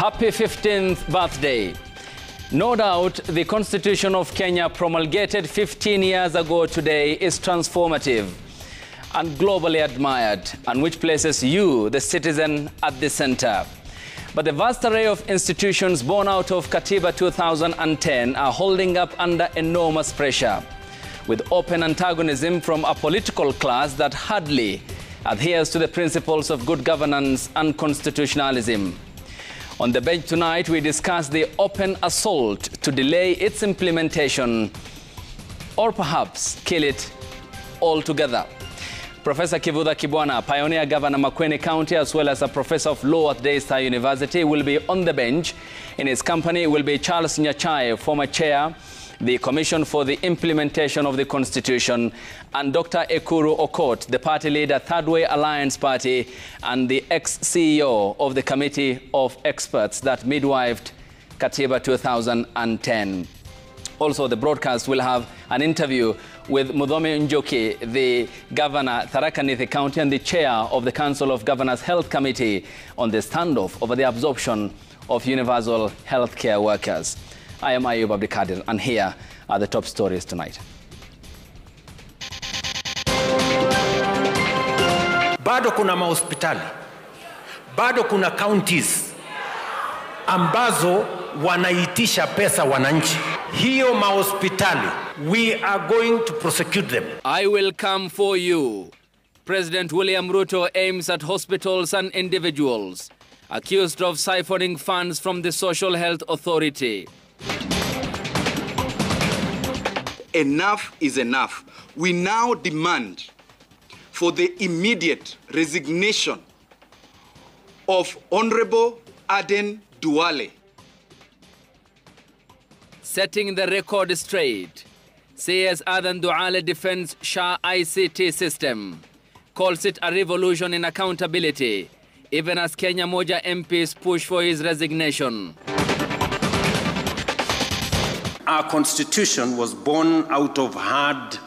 Happy 15th birthday. No doubt the Constitution of Kenya, promulgated 15 years ago today, is transformative and globally admired, and which places you, the citizen, at the center. But the vast array of institutions born out of Katiba 2010 are holding up under enormous pressure, with open antagonism from a political class that hardly adheres to the principles of good governance and constitutionalism. On the bench tonight, we discuss the open assault to delay its implementation or perhaps kill it altogether. Professor Kivutha Kibwana, pioneer governor Makueni County, as well as a professor of law at Daystar University, will be on the bench. In his company will be Charles Nyachai, former chair, the Commission for the Implementation of the Constitution, and Dr. Ekuru Okot, the party leader, Third Way Alliance Party, and the ex-CEO of the Committee of Experts that midwifed Katiba 2010. Also, the broadcast will have an interview with Mudhomi Njoki, the governor, Tharaka Nithi County, and the chair of the Council of Governors Health Committee on the standoff over the absorption of universal health care workers. I am Ayub Abdikadir, and here are the top stories tonight. Bado kuna mahospitali, bado kuna counties ambazo wanaitisha pesa wananchi. Hiyo mahospitali, we are going to prosecute them. I will come for you. President William Ruto aims at hospitals and individuals accused of siphoning funds from the Social Health Authority. Enough is enough. We now demand for the immediate resignation of Honorable Aden Duale. Setting the record straight, says Aden Duale defends SHA ICT system, calls it a revolution in accountability, even as Kenya Moja MPs push for his resignation. Our constitution was born out of hard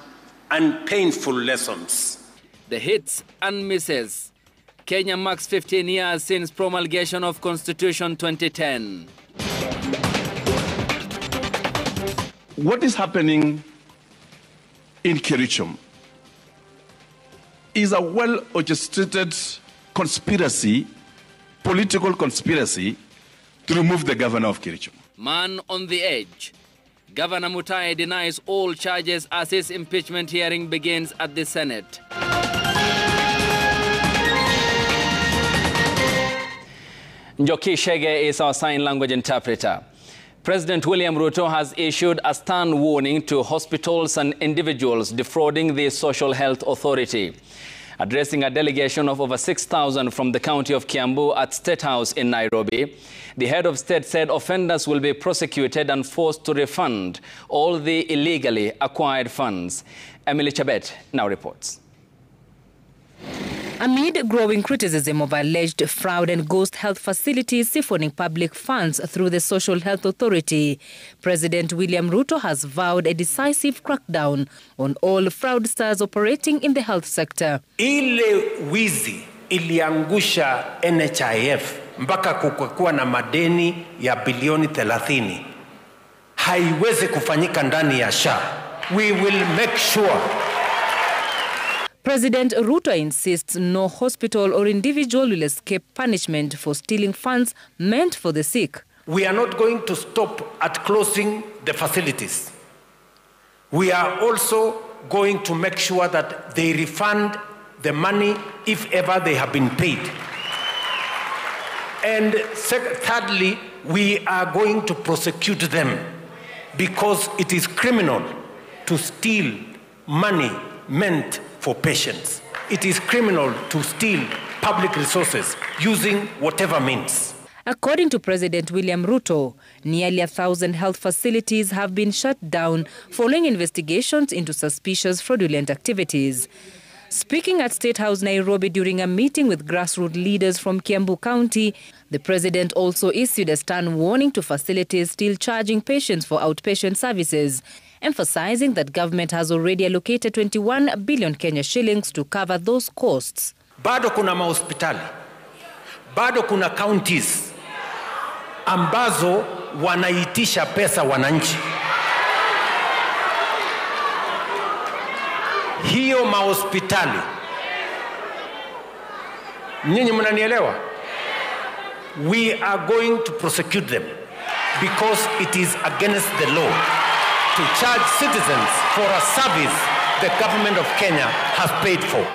and painful lessons. The hits and misses. Kenya marks 15 years since promulgation of Constitution 2010. What is happening in Kerichum is a well-orchestrated conspiracy, political conspiracy, to remove the governor of Kerichum. Man on the edge. Governor Mutai denies all charges as his impeachment hearing begins at the Senate. Njoki Shege is our sign language interpreter. President William Ruto has issued a stern warning to hospitals and individuals defrauding the Social Health Authority. Addressing a delegation of over 6,000 from the county of Kiambu at State House in Nairobi, the head of state said offenders will be prosecuted and forced to refund all the illegally acquired funds. Emily Chabet now reports. Amid growing criticism of alleged fraud and ghost health facilities siphoning public funds through the Social Health Authority, President William Ruto has vowed a decisive crackdown on all fraudsters operating in the health sector. Ile wizi iliangusha NHIF mpaka kukuwa na madeni ya bilioni 30. Haiwezi kufanyika ndani ya SHA. We will make sure. President Ruto insists no hospital or individual will escape punishment for stealing funds meant for the sick. We are not going to stop at closing the facilities. We are also going to make sure that they refund the money if ever they have been paid. And thirdly, we are going to prosecute them because it is criminal to steal money meant for patients. It is criminal to steal public resources using whatever means. According to President William Ruto, nearly 1,000 health facilities have been shut down following investigations into suspicious fraudulent activities. Speaking at State House Nairobi during a meeting with grassroots leaders from Kiambu County, the president also issued a stern warning to facilities still charging patients for outpatient services, emphasizing that government has already allocated 21 billion Kenya shillings to cover those costs. Bado kuna mahospitali, bado kuna counties ambazo wanaitisha pesa wananchi. Hiyo mahospitali, nyinyi mnanielewa? We are going to prosecute them because it is against the law to charge citizens for a service the government of Kenya has paid for.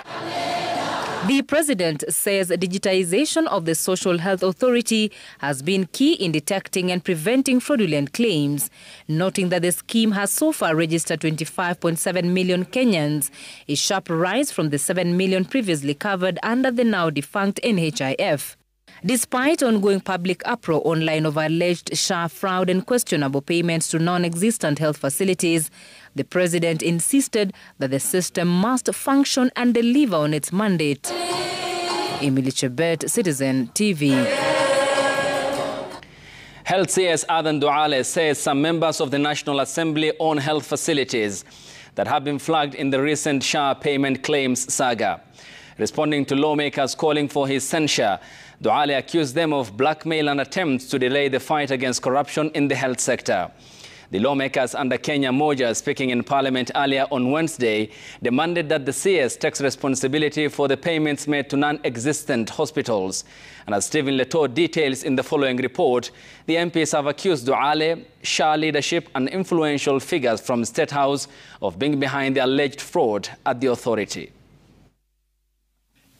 The president says digitization of the Social Health Authority has been key in detecting and preventing fraudulent claims, noting that the scheme has so far registered 25.7 million Kenyans, a sharp rise from the 7 million previously covered under the now defunct NHIF. Despite ongoing public uproar online over alleged SHA fraud and questionable payments to non-existent health facilities, the president insisted that the system must function and deliver on its mandate. Emily Chebet, Citizen TV. Health CS Adan Duale says some members of the National Assembly own health facilities that have been flagged in the recent SHA payment claims saga. Responding to lawmakers calling for his censure, Duale accused them of blackmail and attempts to delay the fight against corruption in the health sector. The lawmakers under Kenya Moja, speaking in Parliament earlier on Wednesday, demanded that the CS takes responsibility for the payments made to non-existent hospitals. And as Stephen Leto details in the following report, the MPs have accused Duale, SHA leadership and influential figures from State House of being behind the alleged fraud at the authority.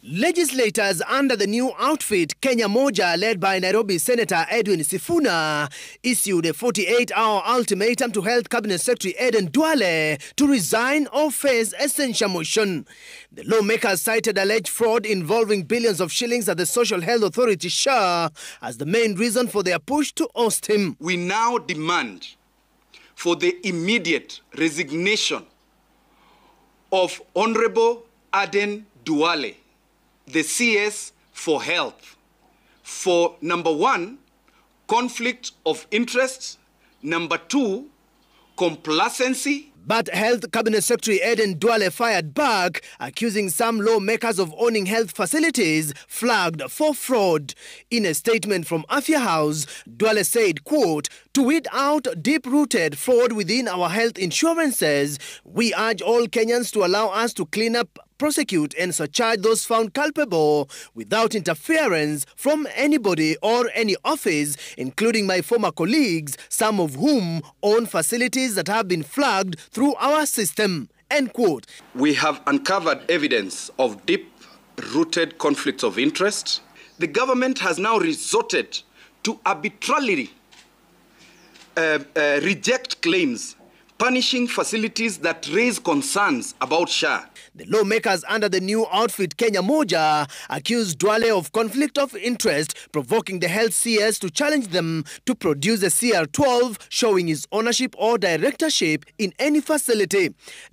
Legislators under the new outfit, Kenya Moja, led by Nairobi Senator Edwin Sifuna, issued a 48-hour ultimatum to Health Cabinet Secretary Adan Duale to resign or face a censure motion. The lawmakers cited alleged fraud involving billions of shillings at the Social Health Authority SHA as the main reason for their push to oust him. We now demand for the immediate resignation of Honorable Adan Duale, the CS for health, for number 1, conflict of interest, number 2, complacency. But Health Cabinet Secretary Adan Duale fired back, accusing some lawmakers of owning health facilities flagged for fraud. In a statement from Afia House, Duale said, quote, "To weed out deep-rooted fraud within our health insurances, we urge all Kenyans to allow us to clean up, prosecute and surcharge those found culpable without interference from anybody or any office, including my former colleagues, some of whom own facilities that have been flagged through our system." End quote. We have uncovered evidence of deep-rooted conflicts of interest. The government has now resorted to arbitrarily reject claims, punishing facilities that raise concerns about SHA. The lawmakers under the new outfit, Kenya Moja, accused Duale of conflict of interest, provoking the health CS to challenge them to produce a CR12 showing his ownership or directorship in any facility.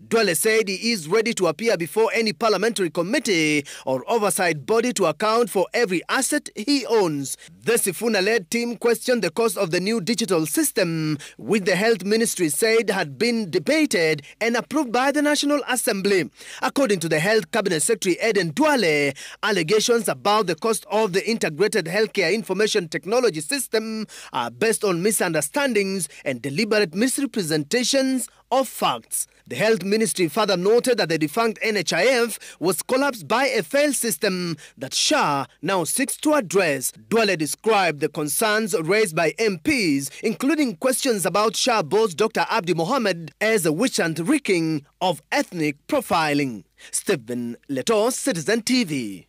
Duale said he is ready to appear before any parliamentary committee or oversight body to account for every asset he owns. The Sifuna-led team questioned the cost of the new digital system, which the health ministry said had been debated and approved by the National Assembly. According to the Health Cabinet Secretary Adan Duale, allegations about the cost of the integrated healthcare information technology system are based on misunderstandings and deliberate misrepresentations of facts. The Health Ministry further noted that the defunct NHIF was collapsed by a failed system that SHA now seeks to address. Duale described the concerns raised by MPs, including questions about SHA boss Dr. Abdi Mohammed, as a witch hunt reeking of ethnic profiling. Stephen Leto, Citizen TV.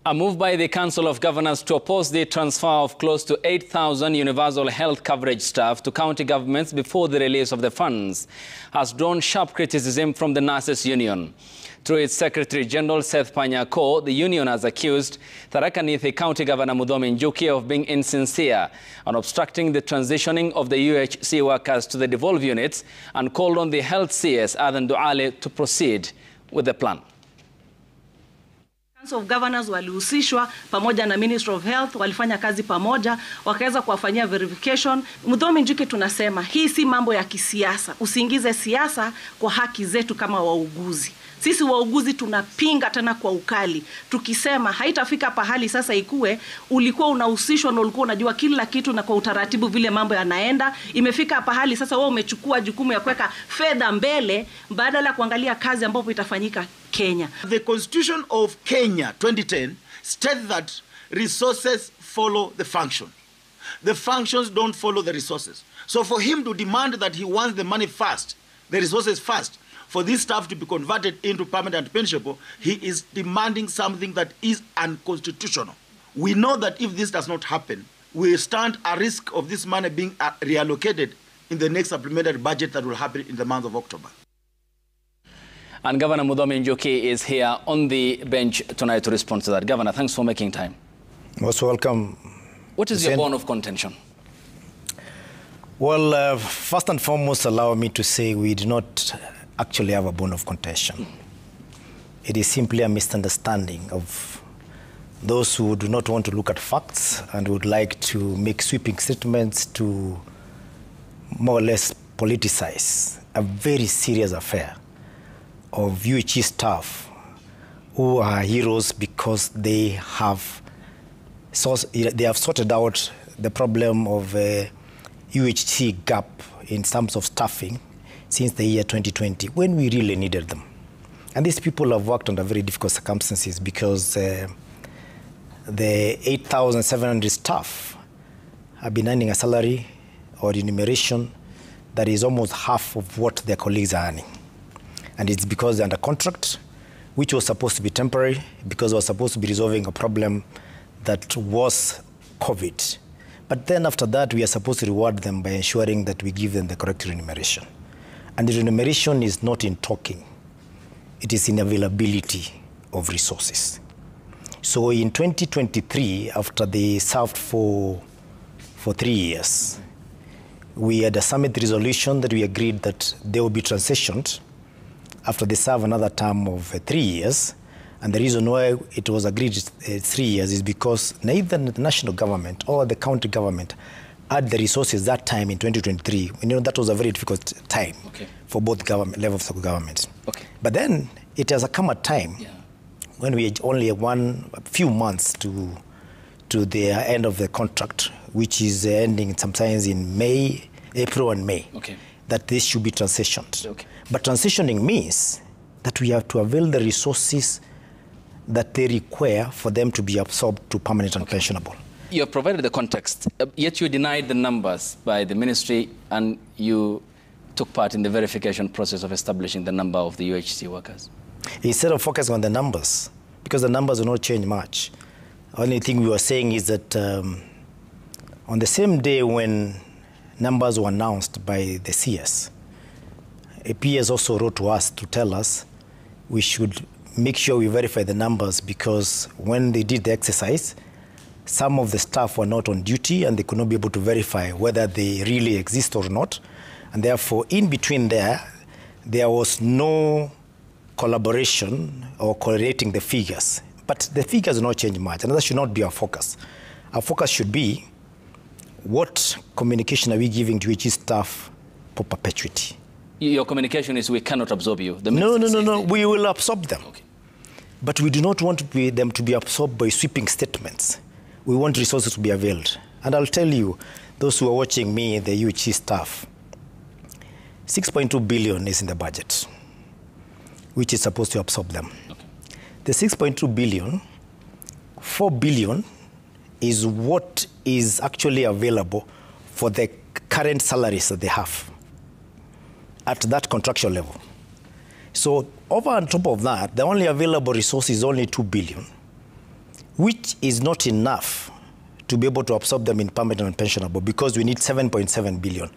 A move by the Council of Governors to oppose the transfer of close to 8,000 universal health coverage staff to county governments before the release of the funds has drawn sharp criticism from the Nurses Union. Through its Secretary General Seth Panyako, the union has accused Tharaka Nithi County Governor Muthomi Njuki of being insincere and obstructing the transitioning of the UHC workers to the devolved units and called on the health CS Adan Duale to proceed with the plan. Council of Governors walihusishwa pamoja na Ministry of Health, walifanya kazi pamoja, wakaweza kuwafanyia verification. Muthomi Njuki tunasema hii si mambo ya kisiasa. Usiingize siasa kwa haki zetu kama wauguzi. Sisi wauguzi tunapinga tena kwa ukali, tukisema haitafika pahali sasa ikue ulikuwa unahusishwa na ulikuwa unajua kila kitu na kwa utaratibu vile mambo yanaenda. Imefika pahali sasa wewe umechukua jukumu ya kuweka fedha mbele badala ya kuangalia kazi ambayo itafanyika Kenya. The Constitution of Kenya 2010 states that resources follow the function. The functions don't follow the resources. So for him to demand that he wants the money first, the resources first, for this staff to be converted into permanent pensionable, he is demanding something that is unconstitutional. We know that if this does not happen, we stand a risk of this money being reallocated in the next supplementary budget that will happen in the month of October. And Governor Muthomi Njoki is here on the bench tonight to respond to that. Governor, thanks for making time. Most welcome. What is your bone of contention? Well, first and foremost, allow me to say we do not actually have a bone of contention. It is simply a misunderstanding of those who do not want to look at facts and would like to make sweeping statements to more or less politicize a very serious affair of UHE staff who are heroes because they have sorted out the problem of UHC gap in terms of staffing since the year 2020, when we really needed them. And these people have worked under very difficult circumstances because the 8,700 staff have been earning a salary or remuneration that is almost half of what their colleagues are earning. And it's because they're under contract, which was supposed to be temporary, because it was supposed to be resolving a problem that was COVID. But then after that, we are supposed to reward them by ensuring that we give them the correct remuneration. And the remuneration is not in talking. It is in availability of resources. So in 2023, after they served for 3 years, we had a summit resolution that we agreed that they will be transitioned after they serve another term of 3 years. And the reason why it was agreed 3 years is because neither the national government or the county government had the resources that time in 2023. You know, that was a very difficult time for both government levels of government. But then it has come a time when we had only a few months to the end of the contract, which is ending sometimes in April and May, that this should be transitioned. But transitioning means that we have to avail the resources that they require for them to be absorbed to permanent and pensionable. You have provided the context, yet you denied the numbers by the ministry and you took part in the verification process of establishing the number of the UHC workers. Instead of focusing on the numbers, because the numbers will not change much, the only thing we were saying is that on the same day when numbers were announced by the CS, a PS also wrote to us to tell us we should make sure we verify the numbers, because when they did the exercise, some of the staff were not on duty and they could not be able to verify whether they really exist or not. And therefore, in between there was no collaboration or correlating the figures. But the figures will not change much, and that should not be our focus. Our focus should be what communication are we giving to each staff for perpetuity. Your communication is we cannot absorb you. No. We will absorb them. But we do not want them to be absorbed by sweeping statements. We want resources to be availed. And I'll tell you, those who are watching me, the UHC staff, 6.2 billion is in the budget, which is supposed to absorb them. The 6.2 billion, 4 billion is what is actually available for the current salaries that they have at that contractual level. So over on top of that, the only available resource is only 2 billion, which is not enough to be able to absorb them in permanent and pensionable, because we need 7.7 billion.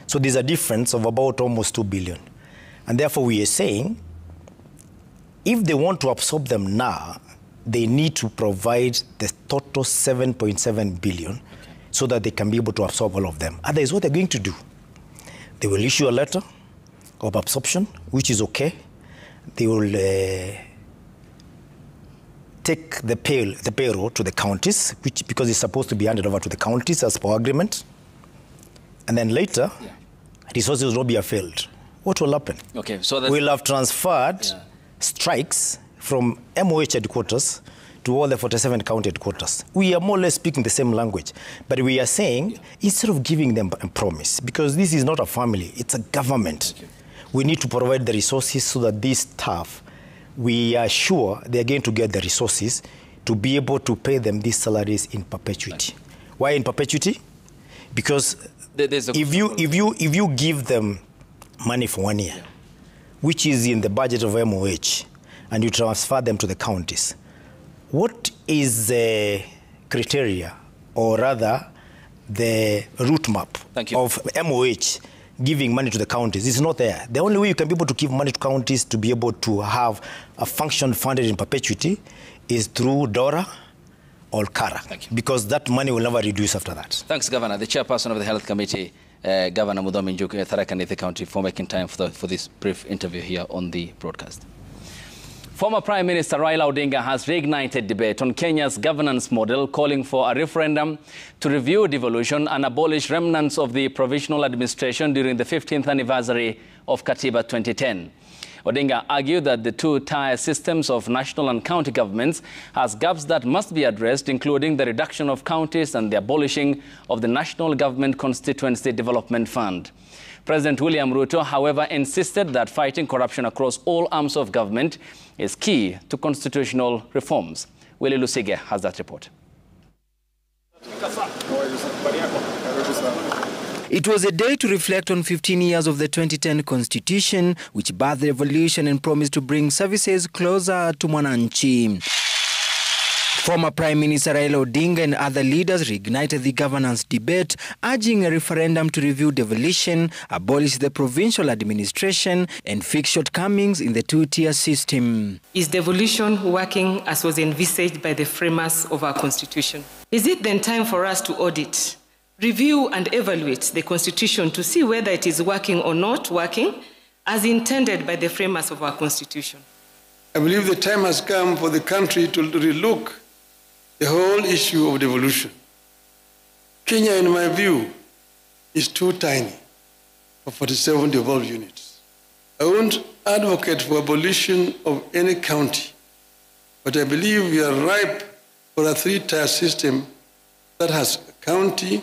So there's a difference of about almost 2 billion. And therefore we are saying, if they want to absorb them now, they need to provide the total 7.7 billion so that they can be able to absorb all of them. Otherwise, what they're going to do, they will issue a letter of absorption, which is okay. They will take the payroll to the counties, because it's supposed to be handed over to the counties as per agreement. And then later, resources will not be availed. What will happen? So we'll have transferred strikes from MOH headquarters to all the 47 county headquarters. We are more or less speaking the same language, but we are saying, instead of giving them a promise, because this is not a family, it's a government, we need to provide the resources so that these staff, we are sure they are going to get the resources to be able to pay them these salaries in perpetuity. Why in perpetuity? Because if you give them money for 1 year, which is in the budget of MOH, and you transfer them to the counties, what is the criteria, or rather the route map of MOH giving money to the counties? It's not there. The only way you can be able to give money to counties to be able to have a function funded in perpetuity is through DORA or CARA, because that money will never reduce after that. Thanks, Governor. The chairperson of the Health Committee, Governor Muthomi Njuki, Tharaka Nithi County, for making time for this brief interview here on the broadcast. Former Prime Minister Raila Odinga has reignited debate on Kenya's governance model, calling for a referendum to review devolution and abolish remnants of the provisional administration during the 15th anniversary of Katiba 2010. Odinga argued that the two-tier systems of national and county governments has gaps that must be addressed, including the reduction of counties and the abolishing of the National Government Constituency Development Fund. President William Ruto, however, insisted that fighting corruption across all arms of government is key to constitutional reforms. Willie Lusige has that report. It was a day to reflect on 15 years of the 2010 Constitution, which birthed the revolution and promised to bring services closer to Mwananchi. Former Prime Minister Raila Odinga and other leaders reignited the governance debate, urging a referendum to review devolution, abolish the provincial administration, and fix shortcomings in the two-tier system. Is devolution working as was envisaged by the framers of our Constitution? Is it then time for us to audit, review and evaluate the Constitution to see whether it is working or not working as intended by the framers of our Constitution? I believe the time has come for the country to relook the whole issue of devolution. Kenya, in my view, is too tiny for 47 devolved units. I won't advocate for abolition of any county, but I believe we are ripe for a three-tier system that has county,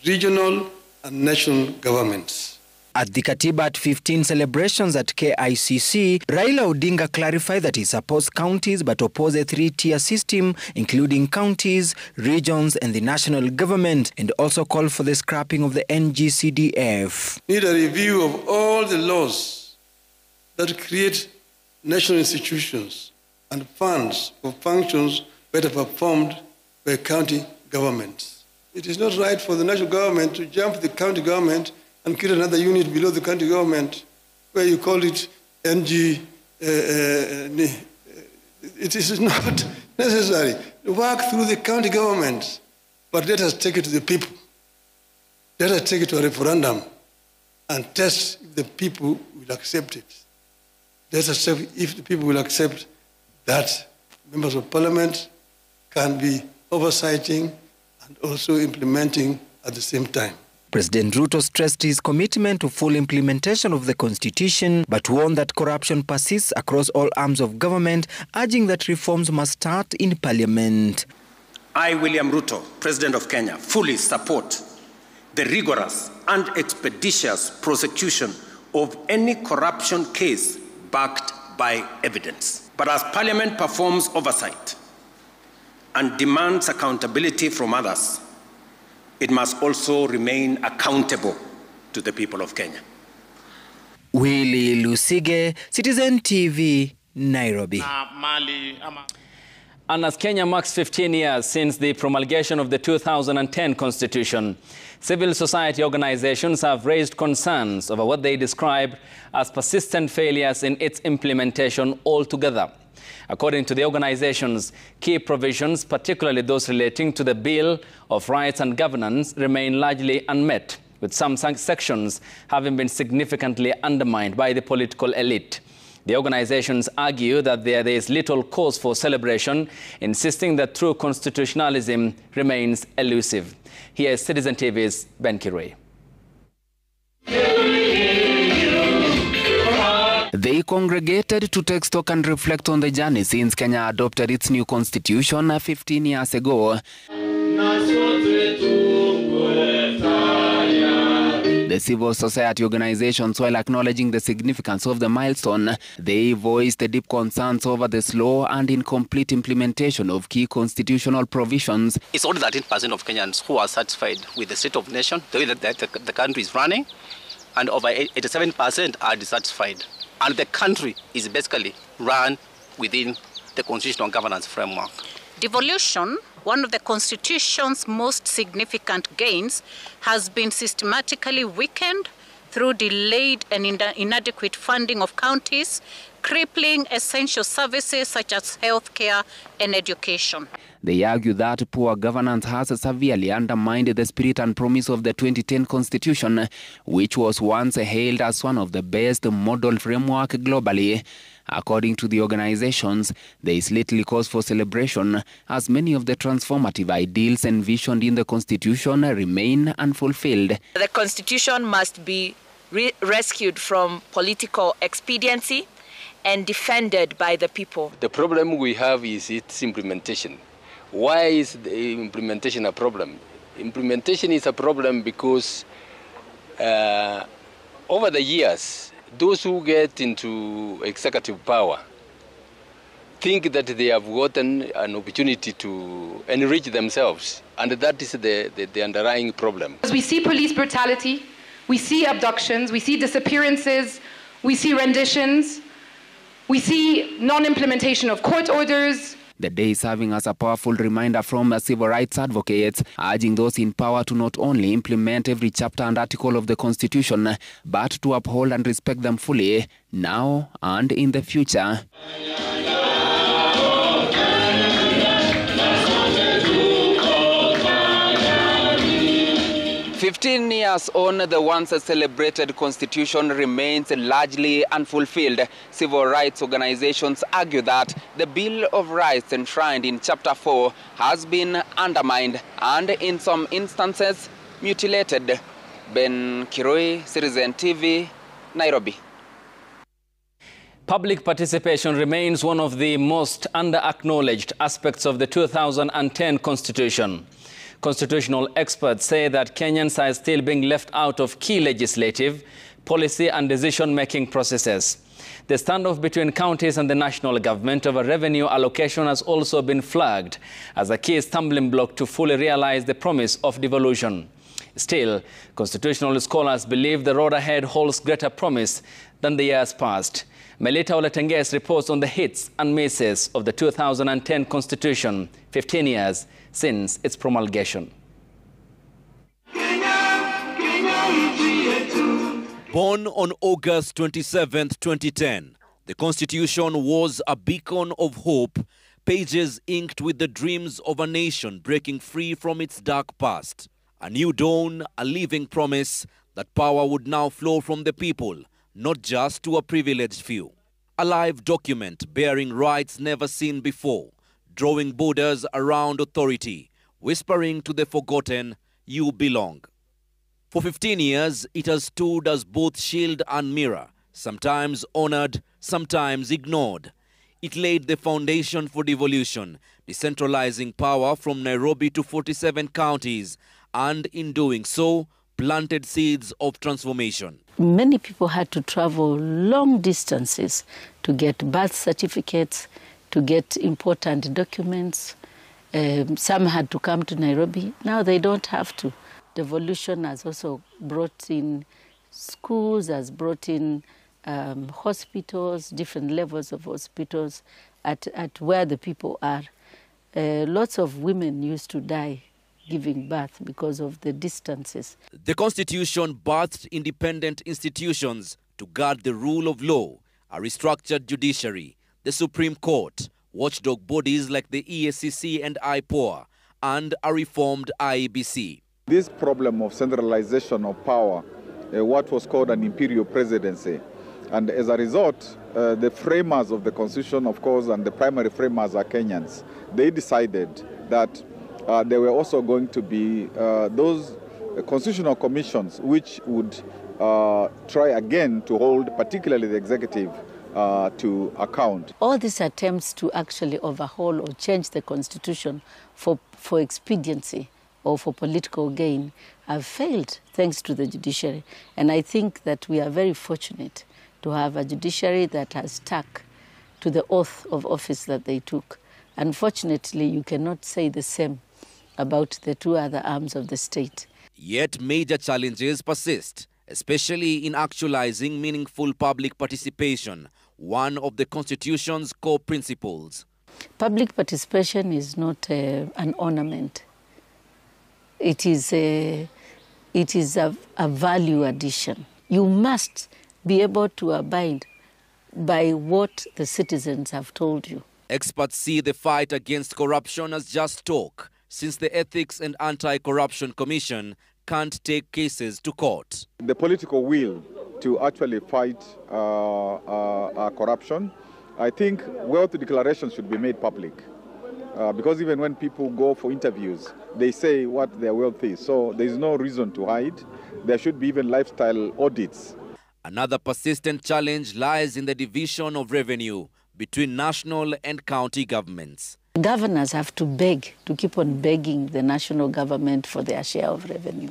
regional, and national governments. At the Katiba at 15 celebrations at KICC, Raila Odinga clarified that he supports counties but opposes a three-tier system, including counties, regions, and the national government, and also called for the scrapping of the NGCDF. Need a review of all the laws that create national institutions and funds for functions better performed by county governments. It is not right for the national government to jump the county government and create another unit below the county government where you call it NG. It is not necessary. Work through the county government, but let us take it to the people. Let us take it to a referendum and test if the people will accept it. Let us check if the people will accept that members of parliament can be oversighting and also implementing at the same time. President Ruto stressed his commitment to full implementation of the Constitution, but warned that corruption persists across all arms of government, urging that reforms must start in Parliament. I, William Ruto, President of Kenya, fully support the rigorous and expeditious prosecution of any corruption case backed by evidence. But as Parliament performs oversight and demands accountability from others, it must also remain accountable to the people of Kenya. Willie Lusige, Citizen TV, Nairobi. And as Kenya marks 15 years since the promulgation of the 2010 Constitution, civil society organizations have raised concerns over what they describe as persistent failures in its implementation altogether. According to the organizations, key provisions, particularly those relating to the Bill of Rights and Governance, remain largely unmet, with some sections having been significantly undermined by the political elite. The organizations argue that there is little cause for celebration, insisting that true constitutionalism remains elusive. Here is Citizen TV's Ben Kirui. They congregated to take stock and reflect on the journey since Kenya adopted its new constitution 15 years ago. The civil society organizations, while acknowledging the significance of the milestone, they voiced the deep concerns over the slow and incomplete implementation of key constitutional provisions. It's only 13% of Kenyans who are satisfied with the state of nation, the way that the country is running, and over 87% are dissatisfied. And the country is basically run within the constitutional governance framework. Devolution, one of the Constitution's most significant gains, has been systematically weakened through delayed and inadequate funding of counties, crippling essential services such as healthcare and education. They argue that poor governance has severely undermined the spirit and promise of the 2010 Constitution, which was once hailed as one of the best model framework globally. According to the organizations, there is little cause for celebration, as many of the transformative ideals envisioned in the Constitution remain unfulfilled. The Constitution must be rescued from political expediency and defended by the people. The problem we have is its implementation. Why is the implementation a problem? Implementation is a problem because over the years, those who get into executive power think that they have gotten an opportunity to enrich themselves, and that is the underlying problem. We see police brutality, we see abductions, we see disappearances, we see renditions, we see non-implementation of court orders. The day serving as a powerful reminder from civil rights advocates, urging those in power to not only implement every chapter and article of the Constitution, but to uphold and respect them fully, now and in the future. 15 years on, the once celebrated Constitution remains largely unfulfilled. Civil rights organizations argue that the Bill of Rights enshrined in Chapter 4 has been undermined and, in some instances, mutilated. Ben Kiroi, Citizen TV, Nairobi. Public participation remains one of the most under-acknowledged aspects of the 2010 Constitution. Constitutional experts say that Kenyans are still being left out of key legislative, policy and decision-making processes. The standoff between counties and the national government over revenue allocation has also been flagged as a key stumbling block to fully realize the promise of devolution. Still, constitutional scholars believe the road ahead holds greater promise than the years past. Melita Oletenges reports on the hits and misses of the 2010 Constitution, 15 years since its promulgation. Born on August 27, 2010, the Constitution was a beacon of hope, pages inked with the dreams of a nation breaking free from its dark past. A new dawn, a living promise that power would now flow from the people, not just to a privileged few. A live document bearing rights never seen before, drawing borders around authority, whispering to the forgotten, you belong. For 15 years, it has stood as both shield and mirror, sometimes honored, sometimes ignored. It laid the foundation for devolution, decentralizing power from Nairobi to 47 counties, and in doing so, planted seeds of transformation. Many people had to travel long distances to get birth certificates, to get important documents. Some had to come to Nairobi. Now they don't have to. Devolution has also brought in schools, has brought in hospitals, different levels of hospitals at where the people are. Lots of women used to die giving birth because of the distances. The Constitution birthed independent institutions to guard the rule of law, a restructured judiciary, the Supreme Court, watchdog bodies like the EACC and IPOA, and a reformed IEBC. This problem of centralization of power, what was called an imperial presidency, and as a result, the framers of the Constitution, of course, and the primary framers are Kenyans. They decided that there were also going to be those constitutional commissions which would try again to hold particularly the executive to account. All these attempts to actually overhaul or change the constitution for expediency or for political gain have failed thanks to the judiciary. And I think that we are very fortunate to have a judiciary that has stuck to the oath of office that they took. Unfortunately, you cannot say the same about the two other arms of the state. Yet major challenges persist, especially in actualizing meaningful public participation, one of the Constitution's core principles. Public participation is not an ornament. It is a value addition. You must be able to abide by what the citizens have told you. Experts see the fight against corruption as just talk, since the Ethics and Anti-Corruption Commission can't take cases to court. The political will to actually fight corruption, I think wealth declarations should be made public. Because even when people go for interviews, they say what their wealth is. So there is no reason to hide. There should be even lifestyle audits. Another persistent challenge lies in the division of revenue between national and county governments. Governors have to beg, to keep on begging the national government for their share of revenue.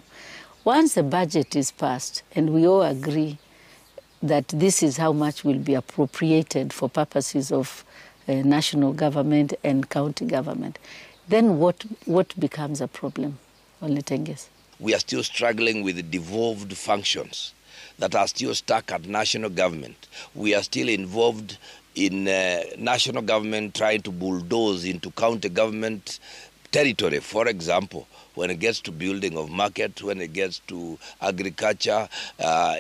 Once the budget is passed and we all agree that this is how much will be appropriated for purposes of national government and county government, then what becomes a problem, Oletenges? We are still struggling with devolved functions that are still stuck at national government. We are still involved in national government trying to bulldoze into county government territory. For example, when it gets to building of market, when it gets to agriculture,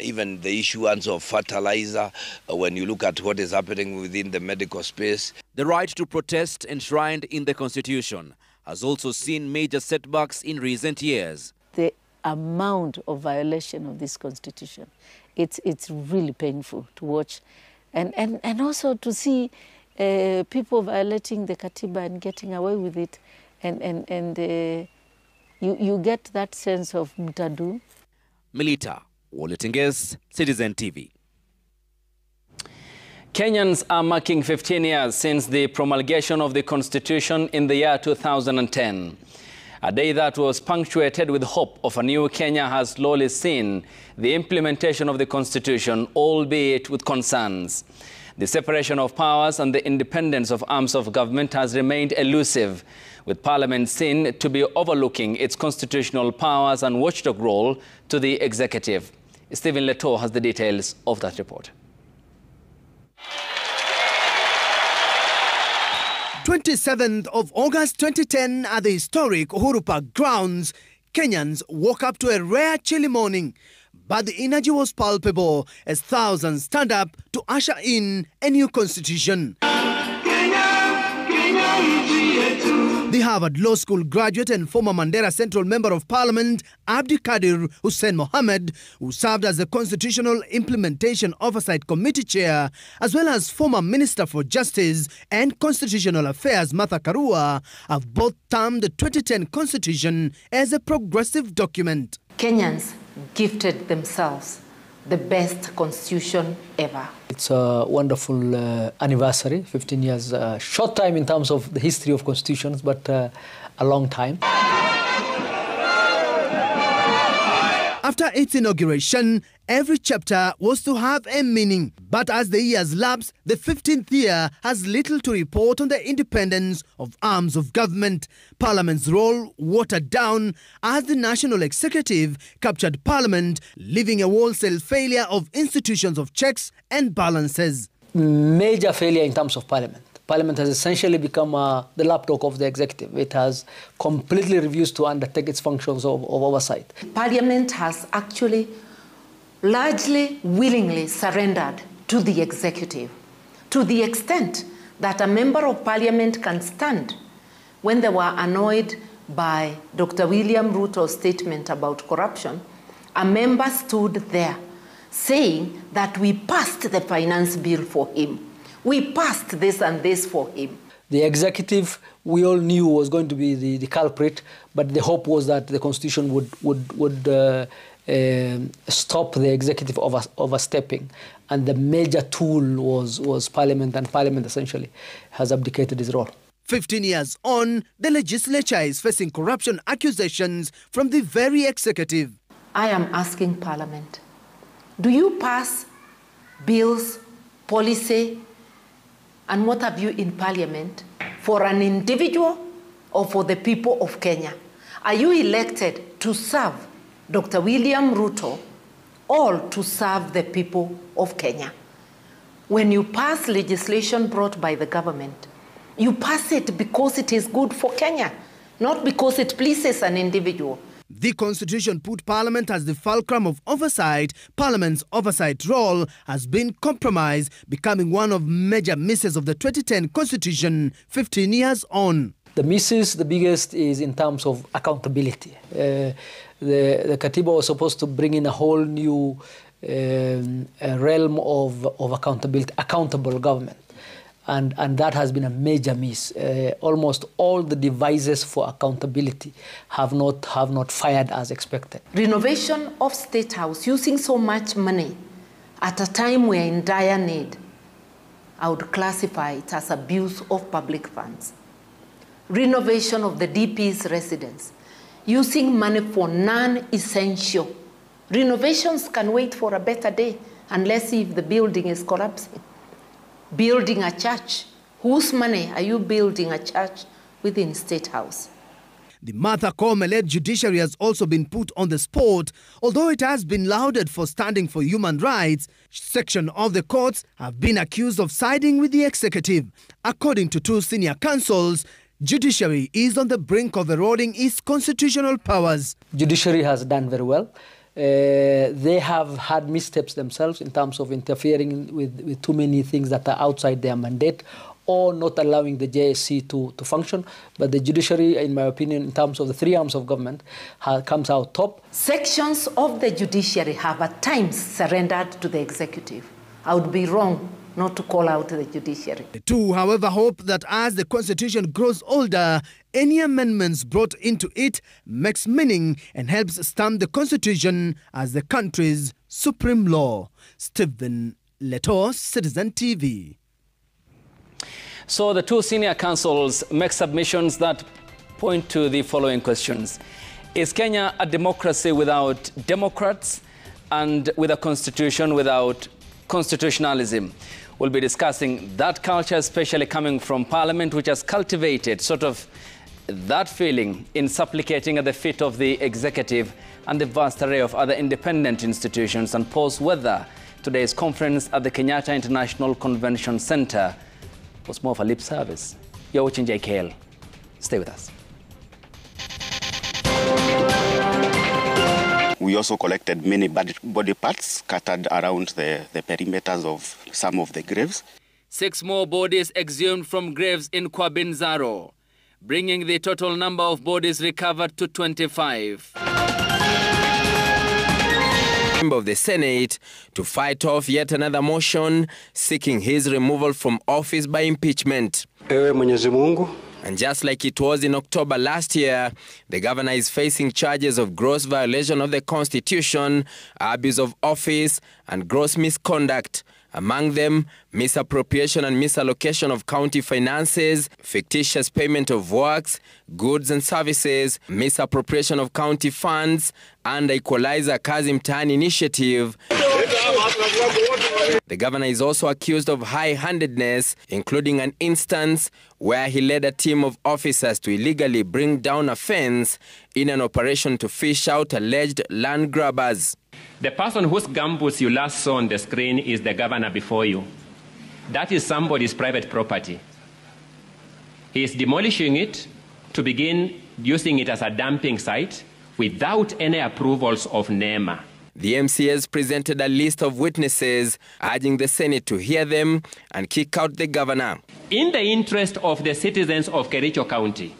even the issuance of fertilizer, when you look at what is happening within the medical space. The right to protest enshrined in the Constitution has also seen major setbacks in recent years. The amount of violation of this Constitution, it's really painful to watch. And also to see people violating the Katiba and getting away with it. And you get that sense of mutadu. Melita Oletenges, Citizen TV. Kenyans are marking 15 years since the promulgation of the Constitution in the year 2010. A day that was punctuated with hope of a new Kenya has slowly seen the implementation of the Constitution, albeit with concerns. The separation of powers and the independence of arms of government has remained elusive, with Parliament seen to be overlooking its constitutional powers and watchdog role to the executive. Stephen Leto has the details of that report. 27th of August 2010 at the historic Uhuru Park grounds, Kenyans woke up to a rare chilly morning. But the energy was palpable as thousands stand up to usher in a new constitution. The Harvard Law School graduate and former Mandera Central Member of Parliament, Abdi Kadir Hussein Mohammed, who served as the Constitutional Implementation Oversight Committee Chair, as well as former Minister for Justice and Constitutional Affairs Martha Karua, have both termed the 2010 Constitution as a progressive document. Kenyans gifted themselves the best constitution ever. It's a wonderful anniversary, 15 years, short time in terms of the history of constitutions, but a long time. After its inauguration, every chapter was to have a meaning. But as the years lapse, the 15th year has little to report on the independence of arms of government. Parliament's role watered down as the national executive captured Parliament, leaving a wholesale failure of institutions of checks and balances. Major failure in terms of Parliament. Parliament has essentially become the lapdog of the executive. It has completely refused to undertake its functions of oversight. Parliament has actually largely willingly surrendered to the executive, to the extent that a member of Parliament can stand when they were annoyed by Dr. William Ruto's statement about corruption. A member stood there saying that we passed the finance bill for him. We passed this and this for him. The executive, we all knew was going to be the culprit, but the hope was that the Constitution would stop the executive overstepping. And the major tool was Parliament, and Parliament essentially has abdicated its role. 15 years on, the legislature is facing corruption accusations from the very executive. I am asking Parliament, do you pass bills, policy, and what have you in Parliament for an individual or for the people of Kenya? Are you elected to serve Dr. William Ruto or to serve the people of Kenya? When you pass legislation brought by the government, you pass it because it is good for Kenya, not because it pleases an individual. The Constitution put Parliament as the fulcrum of oversight. Parliament's oversight role has been compromised, becoming one of major misses of the 2010 Constitution 15 years on. The misses, the biggest, is in terms of accountability. The Katiba was supposed to bring in a whole new realm of accountability, accountable government. And that has been a major miss. Almost all the devices for accountability have not fired as expected. Renovation of State House, using so much money at a time we're in dire need, I would classify it as abuse of public funds. Renovation of the DP's residence, using money for non-essential. Renovations can wait for a better day unless if the building is collapsing. Building a church. Whose money are you building a church within State House? The Martha Koome-led judiciary has also been put on the spot. Although it has been lauded for standing for human rights, section of the courts have been accused of siding with the executive. According to two senior counsels, judiciary is on the brink of eroding its constitutional powers. Judiciary has done very well. They have had missteps themselves in terms of interfering with too many things that are outside their mandate or not allowing the JSC to function. But the judiciary, in my opinion, in terms of the three arms of government, comes out top. Sections of the judiciary have at times surrendered to the executive. I would be wrong not to call out the judiciary. The two, however, hope that as the Constitution grows older, any amendments brought into it makes meaning and helps stamp the Constitution as the country's supreme law. Stephen Leto, Citizen TV. So the two senior counsels make submissions that point to the following questions. Is Kenya a democracy without Democrats and with a constitution without constitutionalism? We'll be discussing that culture, especially coming from Parliament, which has cultivated sort of that feeling in supplicating at the feet of the executive and the vast array of other independent institutions, and pose whether today's conference at the Kenyatta International Convention Center was more of a lip service. You're watching JKL. Stay with us. We also collected many body parts scattered around the perimeters of some of the graves. 6 more bodies exhumed from graves in Kwabinzaro, bringing the total number of bodies recovered to 25. Member of the Senate to fight off yet another motion seeking his removal from office by impeachment. And just like it was in October last year, the governor is facing charges of gross violation of the Constitution, abuse of office, and gross misconduct. Among them, misappropriation and misallocation of county finances, fictitious payment of works, goods and services, misappropriation of county funds, and the Equalizer Kazi Mtaani initiative. The governor is also accused of high-handedness, including an instance where he led a team of officers to illegally bring down a fence in an operation to fish out alleged land grabbers. The person whose gumboots you last saw on the screen is the governor before you. That is somebody's private property. He is demolishing it to begin using it as a dumping site without any approvals of NEMA. The MCAs presented a list of witnesses, urging the Senate to hear them and kick out the governor. In the interest of the citizens of Kericho County,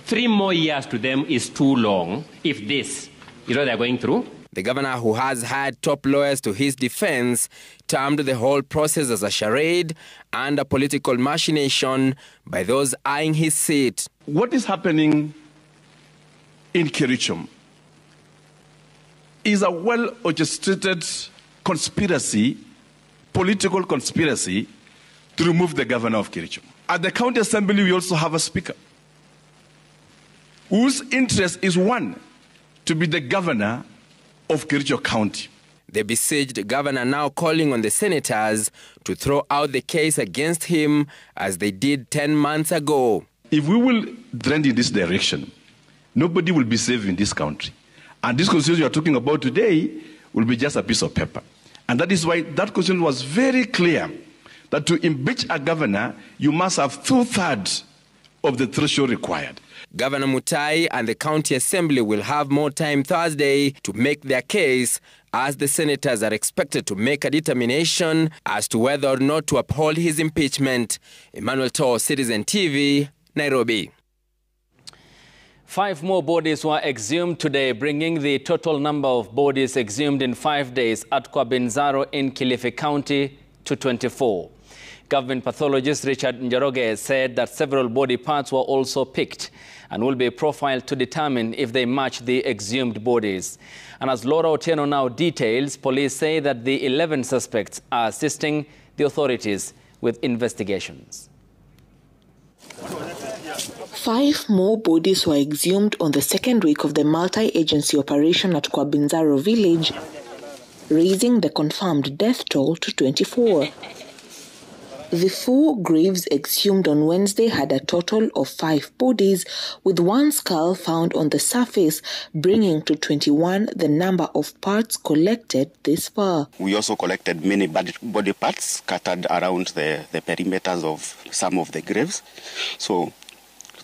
3 more years to them is too long if this is what they're going through. The governor, who has had top lawyers to his defense, termed the whole process as a charade and a political machination by those eyeing his seat. What is happening in Kericho is a well-orchestrated conspiracy, political conspiracy, to remove the governor of Kericho. At the county assembly, we also have a speaker whose interest is one, to be the governor of Kericho County. The besieged governor now calling on the senators to throw out the case against him as they did 10 months ago. If we will trend in this direction, nobody will be safe in this country. And this constitution you are talking about today will be just a piece of paper. And that is why that constitution was very clear that to impeach a governor, you must have 2/3 of the threshold required. Governor Mutai and the county assembly will have more time Thursday to make their case, as the senators are expected to make a determination as to whether or not to uphold his impeachment. Emmanuel Toh, Citizen TV, Nairobi. 5 more bodies were exhumed today, bringing the total number of bodies exhumed in 5 days at Kwabinzaro in Kilifi County to 24. Government pathologist Richard Njoroge said that several body parts were also picked and will be profiled to determine if they match the exhumed bodies. And as Laura Otieno now details, police say that the 11 suspects are assisting the authorities with investigations. 5 more bodies were exhumed on the second week of the multi-agency operation at Kwabinzaro village, raising the confirmed death toll to 24. The 4 graves exhumed on Wednesday had a total of 5 bodies, with 1 skull found on the surface, bringing to 21 the number of parts collected this far. We also collected many body parts scattered around the perimeters of some of the graves. So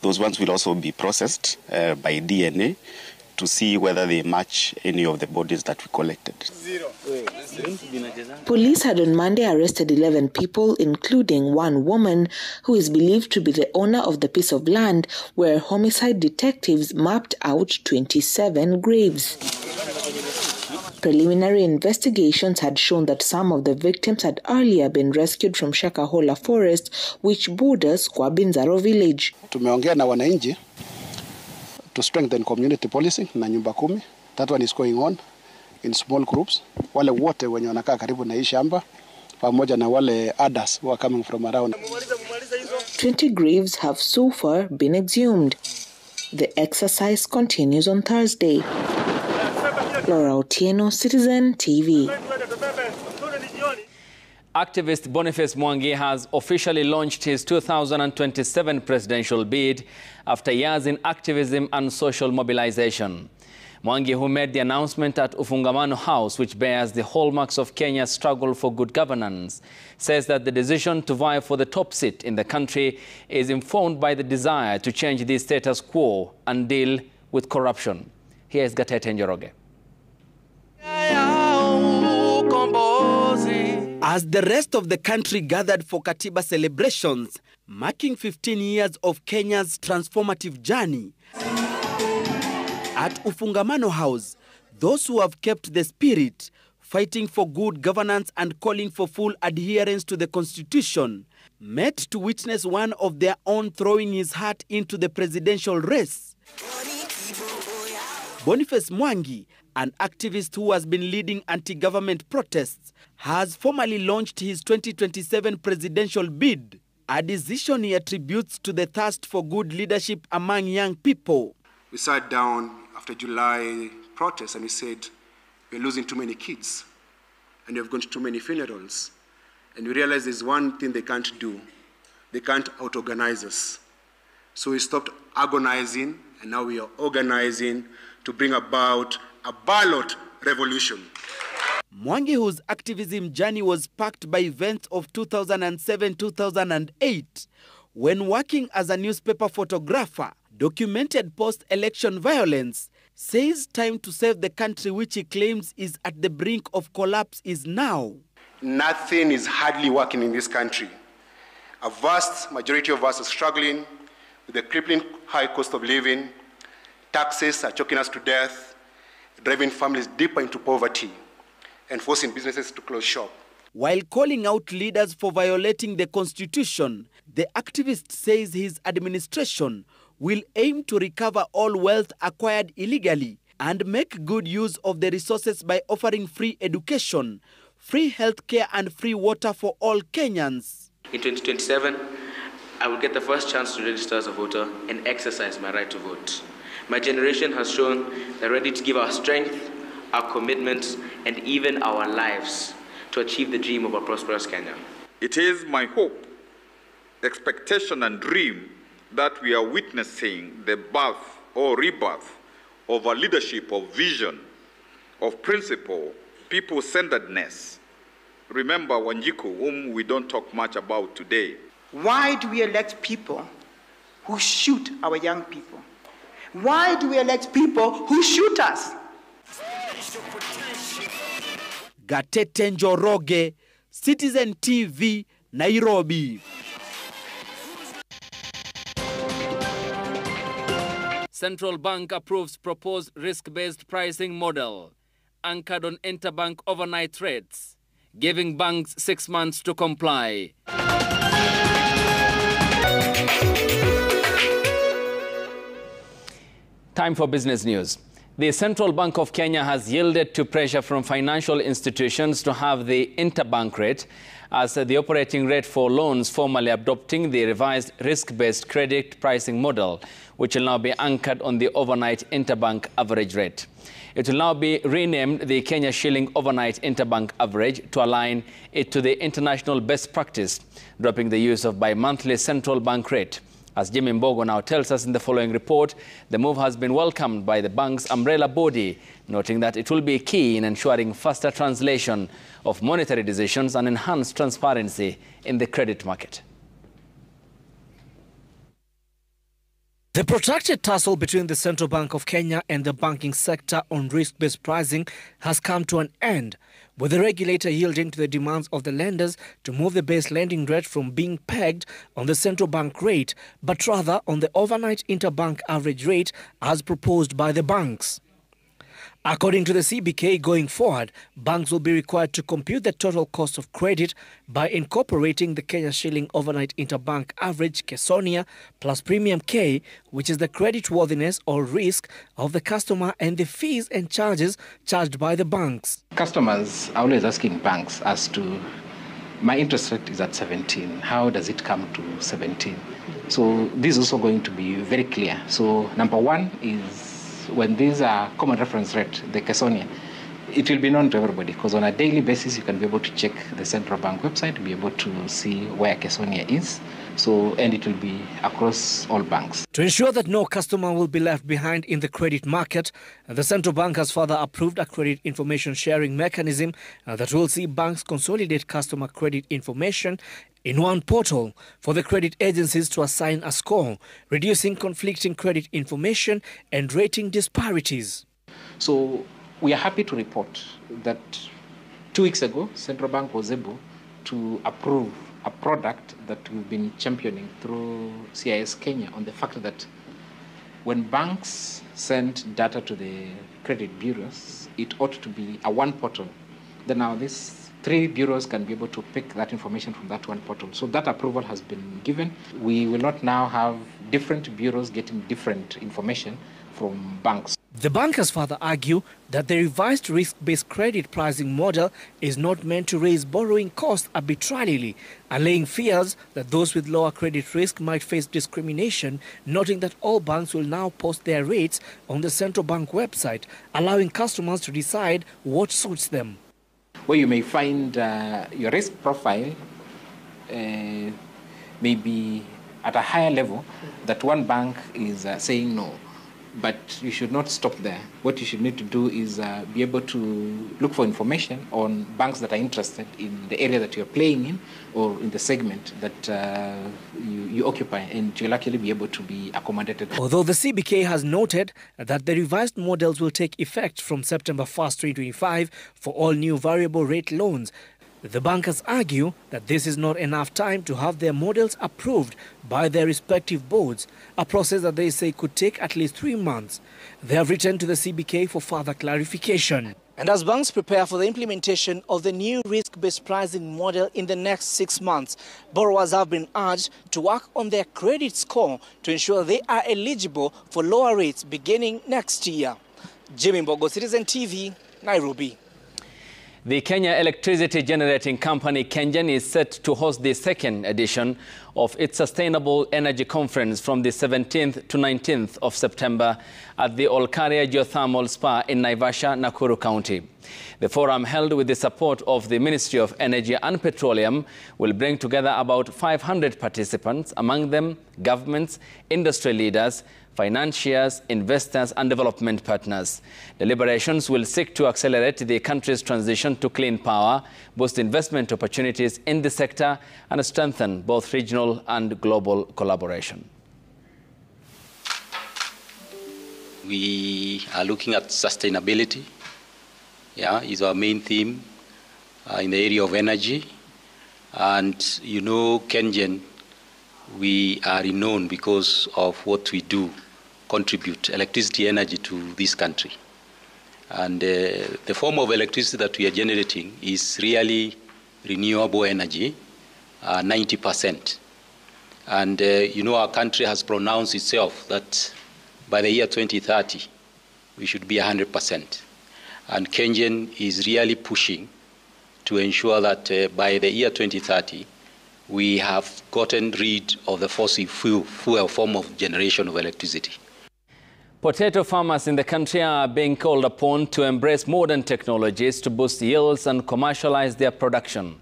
those ones will also be processed by DNA to see whether they match any of the bodies that we collected. Police had on Monday arrested 11 people, including 1 woman who is believed to be the owner of the piece of land where homicide detectives mapped out 27 graves. Preliminary investigations had shown that some of the victims had earlier been rescued from Shakahola Forest, which borders Kwabinzaro village. Tumeongea na wananchi to strengthen community policing na nyumba 10. That one is going on in small groups. Wale wote wenye wanakaa karibu na hii shamba pamoja na wale others who are coming from around. 20 graves have so far been exhumed. The exercise continues on Thursday. Laura Otieno, Citizen TV. Activist Boniface Mwangi has officially launched his 2027 presidential bid after years in activism and social mobilization. Mwangi, who made the announcement at Ufungamano House, which bears the hallmarks of Kenya's struggle for good governance, says that the decision to vie for the top seat in the country is informed by the desire to change the status quo and deal with corruption. Here is Gatete Njoroge. As the rest of the country gathered for Katiba celebrations, marking 15 years of Kenya's transformative journey, at Ufungamano House, those who have kept the spirit, fighting for good governance and calling for full adherence to the Constitution, met to witness one of their own throwing his hat into the presidential race. Boniface Mwangi, an activist who has been leading anti-government protests, has formally launched his 2027 presidential bid, a decision he attributes to the thirst for good leadership among young people. We sat down after July protests and we said, we're losing too many kids and we've gone to too many funerals. And we realized there's one thing they can't do. They can't out-organize us. So we stopped agonizing and now we are organizing to bring about a ballot revolution. Mwangi, whose activism journey was sparked by events of 2007-2008, when working as a newspaper photographer, documented post-election violence, says time to save the country, which he claims is at the brink of collapse, is now. Nothing is hardly working in this country. A vast majority of us are struggling with the crippling high cost of living. Taxes are choking us to death, driving families deeper into poverty, and forcing businesses to close shop. While calling out leaders for violating the Constitution, the activist says his administration will aim to recover all wealth acquired illegally and make good use of the resources by offering free education, free healthcare and free water for all Kenyans. In 2027, I will get the first chance to register as a voter and exercise my right to vote. My generation has shown they're ready to give our strength, our commitments, and even our lives to achieve the dream of a prosperous Kenya. It is my hope, expectation, and dream that we are witnessing the birth or rebirth of a leadership of vision, of principle, people-centeredness. Remember Wanjiku, whom we don't talk much about today. Why do we elect people who shoot our young people? Why do we elect people who shoot us? Gatete Njoroge, Citizen TV, Nairobi. Central Bank approves proposed risk-based pricing model, anchored on interbank overnight rates, giving banks 6 months to comply. Time for business news. The Central Bank of Kenya has yielded to pressure from financial institutions to have the interbank rate as the operating rate for loans, formally adopting the revised risk-based credit pricing model, which will now be anchored on the overnight interbank average rate. It will now be renamed the Kenya Shilling Overnight Interbank Average to align it to the international best practice, dropping the use of bi-monthly central bank rate. As Jimmy Mbogo now tells us in the following report, the move has been welcomed by the bank's umbrella body, noting that it will be key in ensuring faster translation of monetary decisions and enhanced transparency in the credit market. The protracted tussle between the Central Bank of Kenya and the banking sector on risk-based pricing has come to an end, with the regulator yielding to the demands of the lenders to move the base lending rate from being pegged on the central bank rate, but rather on the overnight interbank average rate as proposed by the banks. According to the CBK, going forward, banks will be required to compute the total cost of credit by incorporating the Kenya Shilling Overnight Interbank Average (KESONIA) plus Premium K, which is the creditworthiness or risk of the customer, and the fees and charges charged by the banks. Customers are always asking banks as to, my interest rate is at 17. How does it come to 17? So this is also going to be very clear. So number one is, when these are common reference rate, the KESONIA, it will be known to everybody, because on a daily basis you can be able to check the central bank website to be able to see where KESONIA is. So, and it will be across all banks. To ensure that no customer will be left behind in the credit market, the central bank has further approved a credit information sharing mechanism that will see banks consolidate customer credit information in one portal for the credit agencies to assign a score, reducing conflicting credit information and rating disparities. So we are happy to report that 2 weeks ago, Central Bank was able to approve a product that we've been championing through CIS Kenya on the fact that when banks send data to the credit bureaus, it ought to be a one portal. Then now these 3 bureaus can be able to pick that information from that one portal. So that approval has been given. We will not now have different bureaus getting different information from banks. The bank has further argued that the revised risk-based credit pricing model is not meant to raise borrowing costs arbitrarily, allaying fears that those with lower credit risk might face discrimination, noting that all banks will now post their rates on the central bank website, allowing customers to decide what suits them. Where you may find your risk profile may be at a higher level that one bank is saying no. But you should not stop there. What you should need to do is be able to look for information on banks that are interested in the area that you're playing in or in the segment that you occupy, and you'll actually be able to be accommodated. Although the CBK has noted that the revised models will take effect from September 1st, 2025 for all new variable rate loans, the bankers argue that this is not enough time to have their models approved by their respective boards, a process that they say could take at least 3 months. They have written to the CBK for further clarification. And as banks prepare for the implementation of the new risk-based pricing model in the next 6 months, borrowers have been urged to work on their credit score to ensure they are eligible for lower rates beginning next year. Jimmy Mbogo, Citizen TV, Nairobi. The Kenya Electricity Generating Company, KENGEN, is set to host the second edition of its Sustainable Energy Conference from the 17th to 19th of September at the Olkaria Geothermal Spa in Naivasha, Nakuru County. The forum, held with the support of the Ministry of Energy and Petroleum, will bring together about 500 participants, among them governments, industry leaders, financiers, investors and development partners. Deliberations will seek to accelerate the country's transition to clean power, boost investment opportunities in the sector and strengthen both regional and global collaboration. We are looking at sustainability. Is our main theme in the area of energy. And you know, KENGEN, we are renowned because of what we do, contribute electricity energy to this country. And the form of electricity that we are generating is really renewable energy, 90%. And you know, our country has pronounced itself that by the year 2030, we should be 100%. And KENGEN is really pushing to ensure that by the year 2030, we have gotten rid of the fossil fuel form of generation of electricity. Potato farmers in the country are being called upon to embrace modern technologies to boost yields and commercialize their production.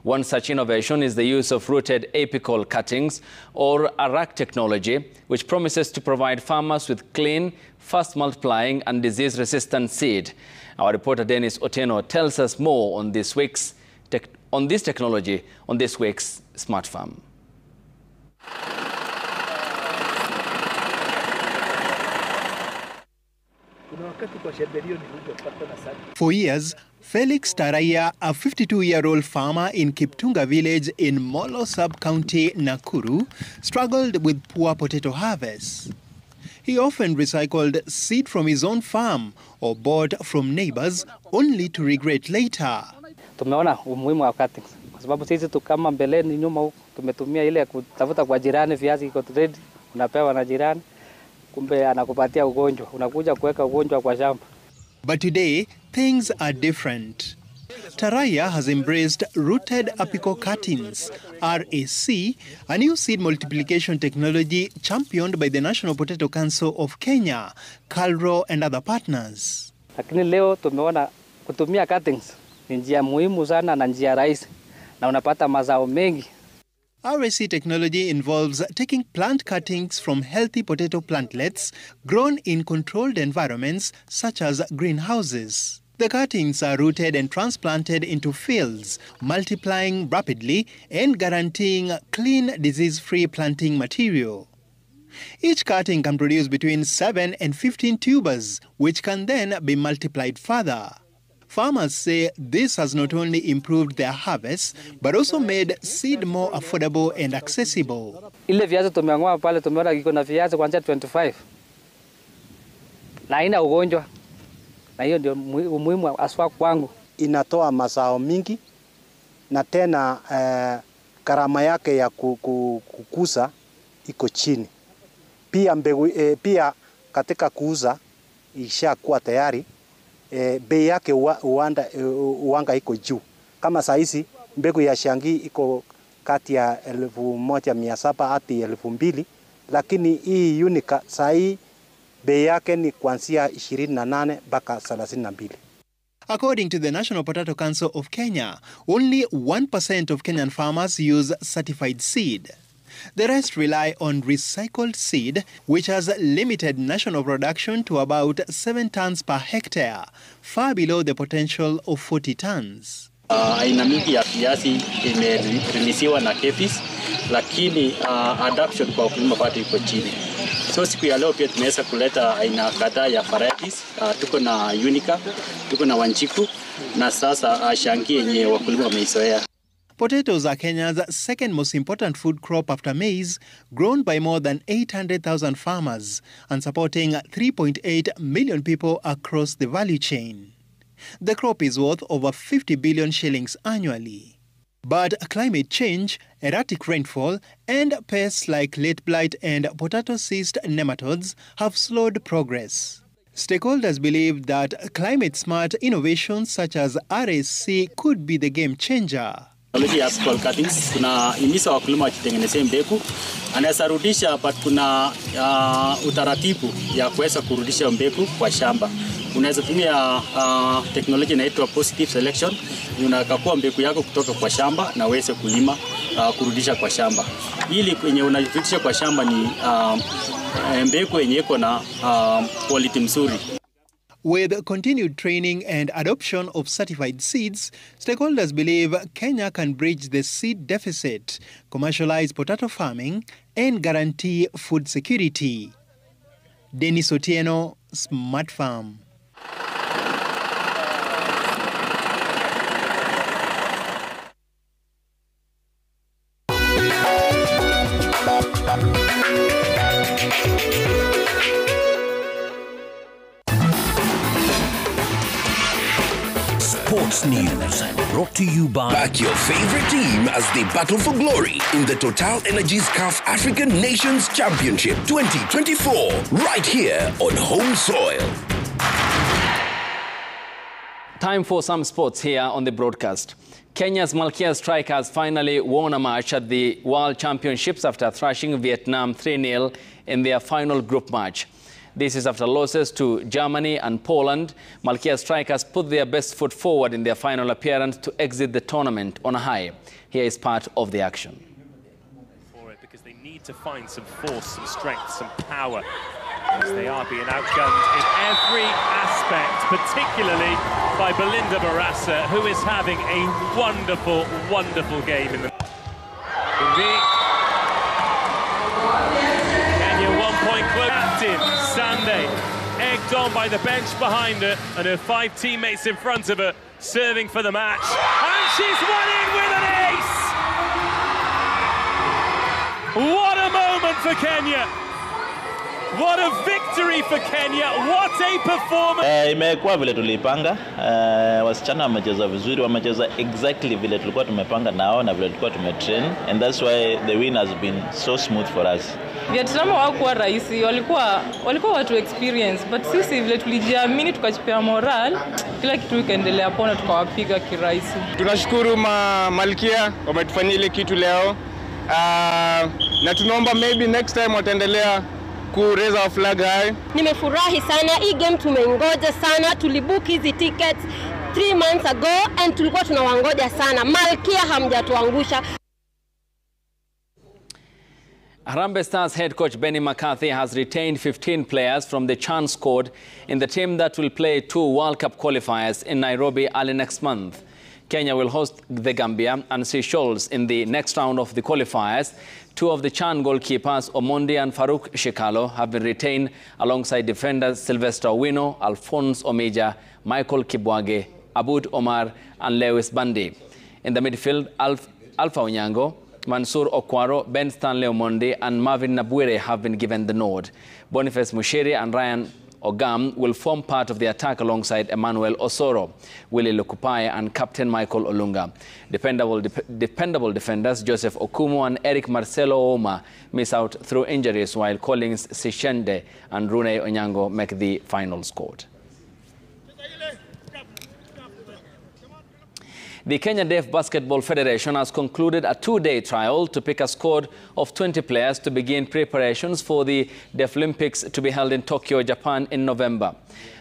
One such innovation is the use of rooted apical cuttings, or ARAC technology, which promises to provide farmers with clean, fast multiplying and disease-resistant seed. Our reporter Dennis Otieno tells us more on this week's technology on this week's Smart Farm. For years, Felix Taraya, a 52-year-old farmer in Kiptunga village in Molo sub-county, Nakuru, struggled with poor potato harvests. He often recycled seed from his own farm or bought from neighbors, only to regret later. Tumeona umuhimu wa cuttings kwa sababu sisi tu kama mbeleni nyuma huko tumetumia ile ya kutafuta kwa jirani viazi iko ready, unapewa na jirani, kumbe anakupatia ugonjwa, unakuja kuweka ugonjwa kwa shamba. But today things are different. Taraya has embraced rooted apical cuttings, RAC, a new seed multiplication technology championed by the National Potato Council of Kenya, KALRO and other partners. Lakini leo tumeona kutumia cuttings ni njia muhimu sana na njia rahisi na unapata mazao mengi. RAC technology involves taking plant cuttings from healthy potato plantlets grown in controlled environments such as greenhouses. The cuttings are rooted and transplanted into fields, multiplying rapidly and guaranteeing clean, disease-free planting material. Each cutting can produce between 7 and 15 tubers, which can then be multiplied further. Farmers say this has not only improved their harvests, but also made seed more affordable and accessible. Ile viazi tumeang'oa pale tumeona iko na viazi kuanzia 25. Na haina ugonjwa. Na hiyo ndio umuhimu aswa kwangu. Inatoa mazao mingi na tena gharama yake ya kukuza iko chini. Pia mbegu pia katika kuuza ishakuwa tayari, bei yake uwanga iko juu. Kama saa hizi mbegu ya shangi iko kati ya 1,700 hadi 2,000, lakini hii unica saa hii bei yake ni kuanzia 28 mpaka 32. According to the National Potato Council of Kenya, only 1% of Kenyan farmers use certified seed. The rest rely on recycled seed, which has limited national production to about 7 tons per hectare, far below the potential of 40 tons. Aina mingi ya viazi imerimisiwa na KEPHIS, lakini adoption kwa ukulima bado iko chini. So siku ya leo pia tumeweza kuleta aina kadhaa ya varieties. Tuko na Unica, tuko na Wanjiku, na sasa Shangi yenye wakulima wameizoea. Potatoes are Kenya's second most important food crop after maize, grown by more than 800,000 farmers and supporting 3.8 million people across the value chain. The crop is worth over 50 billion shillings annually. But climate change, erratic rainfall, and pests like late blight and potato cyst nematodes have slowed progress. Stakeholders believe that climate-smart innovations such as RSC could be the game changer. Technology ya scroll cuttings, kuna himiza wakulima wakitengenezea mbegu, anaweza rudisha but kuna utaratibu ya kuweza kurudisha mbegu kwa shamba. Unaweza tumia teknolojia inaitwa positive selection, unakakua mbegu yako kutoka kwa shamba na uweze kulima kurudisha kwa shamba. Ili kwenye unarudisha kwa shamba ni mbegu yenye iko na quality mzuri. With continued training and adoption of certified seeds, stakeholders believe Kenya can bridge the seed deficit, commercialize potato farming, and guarantee food security. Dennis Otieno, Smart Farm. Sports News, brought to you by... Back your favorite team as they battle for glory in the Total Energies CAF African Nations Championship 2024, right here on home soil. Time for some sports here on the broadcast. Kenya's Malkia Strikers finally won a match at the World Championships after thrashing Vietnam 3-0 in their final group match. This is after losses to Germany and Poland. Malkia Strikers put their best foot forward in their final appearance to exit the tournament on a high. Here is part of the action. For it, because they need to find some force, some strength, some power, as they are being outgunned in every aspect, particularly by Belinda Barassa, who is having a wonderful, wonderful game in the... Kenya 1 point close. Captain Sunday, egged on by the bench behind her and her 5 teammates in front of her, serving for the match. And she's won it with an ace! What a moment for Kenya! What a victory for Kenya! What a performance! Imekuwa vile tulipanga. Wasichana wamecheza vizuri, wamecheza exactly vile tulikuwa tumepanga nao na vile tulikuwa tumetrain, and that's why the win has been so smooth for us. Vietnam hawakuwa rahisi, walikuwa watu experience, but sisi vile tulijiamini tukachipea moral, kila kitu ikaendelea pona tukawapiga kirahisi. Tunashukuru Malkia wametufanyia ile kitu leo. Na tunaomba maybe next time wataendelea ku raise our flag high. Nimefurahi sana, hii game tumeingoja sana, tulibook hizi tickets 3 months ago and tulikuwa tunawangoja sana. Malkia hamjatuangusha. Harambee Stars head coach Benny McCarthy has retained 15 players from the CHAN squad in the team that will play 2 World Cup qualifiers in Nairobi early next month. Kenya will host the Gambia and Seychelles in the next round of the qualifiers. 2 of the CHAN goalkeepers, Omondi and Farouk Shikalo, have been retained alongside defenders Sylvester Owino, Alphonse Omeja, Michael Kibwage, Aboud Omar and Lewis Bandi. In the midfield, Alpha Onyango, Mansour Okwaro, Ben Stanley Omondi and Marvin Nabwire have been given the nod. Boniface Mushiri and Ryan Ogam will form part of the attack alongside Emmanuel Osoro, Willie Lukupai and Captain Michael Olunga. Dependable defenders Joseph Okumu and Eric Marcelo Oma miss out through injuries, while Collins Sishende and Rune Onyango make the final squad. The Kenya Deaf Basketball Federation has concluded a 2-day trial to pick a squad of 20 players to begin preparations for the Deaf Olympics to be held in Tokyo, Japan in November.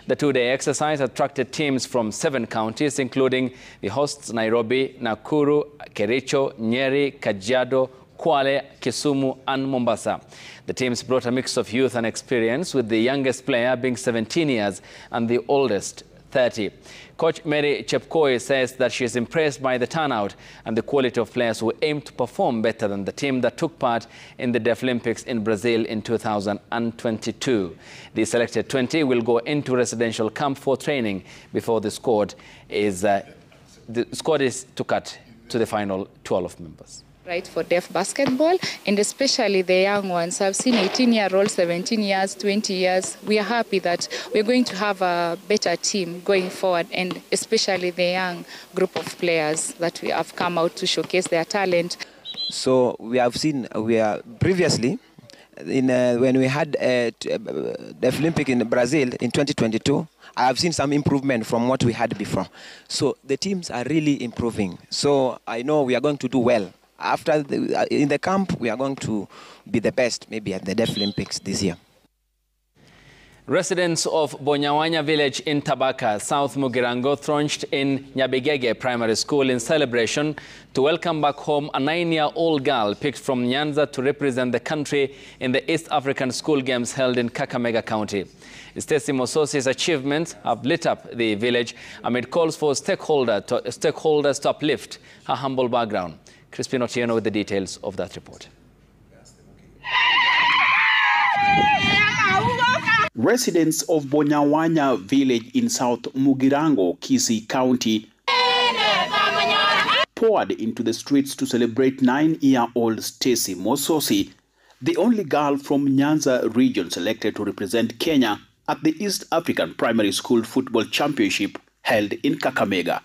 The 2-day exercise attracted teams from 7 counties, including the hosts Nairobi, Nakuru, Kericho, Nyeri, Kajiado, Kwale, Kisumu and Mombasa. The teams brought a mix of youth and experience, with the youngest player being 17 years and the oldest 30. Coach Mary Chepkoi says that she is impressed by the turnout and the quality of players who aim to perform better than the team that took part in the Deaf Olympics in Brazil in 2022. The selected 20 will go into residential camp for training before the squad is to cut to the final 12 members. Right, for deaf basketball, and especially the young ones. I've seen 18-year-olds, 17 years, 20 years. We are happy that we're going to have a better team going forward, and especially the young group of players that we have come out to showcase their talent. So we have seen, previously, when we had the Olympic in Brazil in 2022, I have seen some improvement from what we had before. So the teams are really improving. So I know we are going to do well. After in the camp, we are going to be the best, maybe at the Deaf Olympics this year. Residents of Bonyawanya village in Tabaka, South Mugirango, thronged in Nyabigege Primary School in celebration to welcome back home a 9-year-old girl picked from Nyanza to represent the country in the East African School Games held in Kakamega County. Stacey Mososi's achievements have lit up the village amid calls for stakeholders to uplift her humble background. Crispin Otieno with the details of that report. Residents of Bonyawanya village in South Mugirango, Kisii County, poured into the streets to celebrate 9-year-old Stacey Mososi, the only girl from Nyanza region selected to represent Kenya at the East African Primary School Football Championship held in Kakamega.